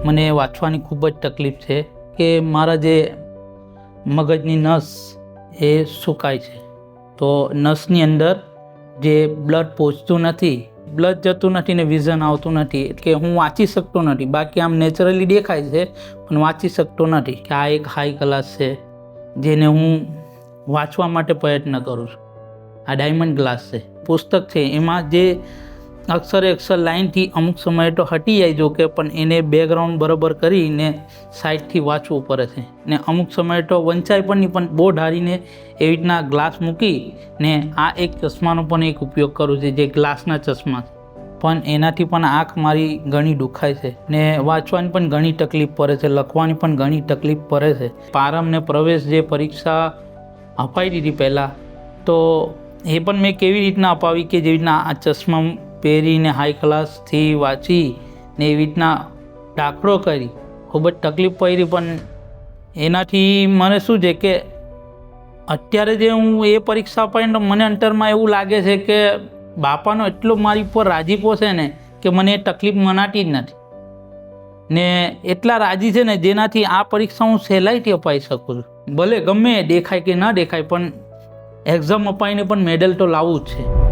મને વાંચવાની ખૂબ જ તકલીફ છે કે મારા જે મગજની નસ એ સુકાય છે, તો નસની અંદર જે બ્લડ પહોંચતું નથી, બ્લડ જતું નથી ને વિઝન આવતું નથી, એટલે હું વાંચી શકતો નથી. બાકી આમ નેચરલી દેખાય છે પણ વાંચી શકતો નથી. કે આ એક હાઈ ક્લાસ છે જેને હું વાંચવા માટે પ્રયત્ન કરું છું. આ ડાયમંડ ગ્લાસ છે, પુસ્તક છે, એમાં જે અક્ષરે અક્ષર લાઈનથી અમુક સમયે તો હટી જાય જો કે, પણ એને બેકગ્રાઉન્ડ બરાબર કરીને સાઈડથી વાંચવું પડે છે. ને અમુક સમયે તો વંચાય પણ નહીં, પણ બહુ ઢાળીને એવી રીતના ગ્લાસ મૂકી ને આ એક ચશ્માનો પણ એક ઉપયોગ કરું છું, જે ગ્લાસના ચશ્મા. પણ એનાથી પણ આંખ મારી ઘણી દુખાય છે ને વાંચવાની પણ ઘણી તકલીફ પડે છે, લખવાની પણ ઘણી તકલીફ પડે છે. પ્રારંભ ને પ્રવેશ જે પરીક્ષા અપાઈ દીધી પહેલાં, તો એ પણ મેં કેવી રીતના અપાવી કે જેવી રીતના આ ચશ્મા પહેરીને હાઈ ક્લાસથી વાંચી ને એવી રીતના દાખલો કરી, ખૂબ જ તકલીફ પડી. પણ એનાથી મને શું છે કે અત્યારે જે હું એ પરીક્ષા અપાઈને તો મને અંતરમાં એવું લાગે છે કે બાપાનો એટલો મારી પર રાજીપો છે ને કે મને એ તકલીફ મનાતી જ નથી. ને એટલા રાજી છે ને જેનાથી આ પરીક્ષા હું સહેલાઈથી અપાઈ શકું છું. ભલે ગમે દેખાય કે ના દેખાય, પણ એક્ઝામ અપાઈને પણ મેડલ તો લાવવું જ છે.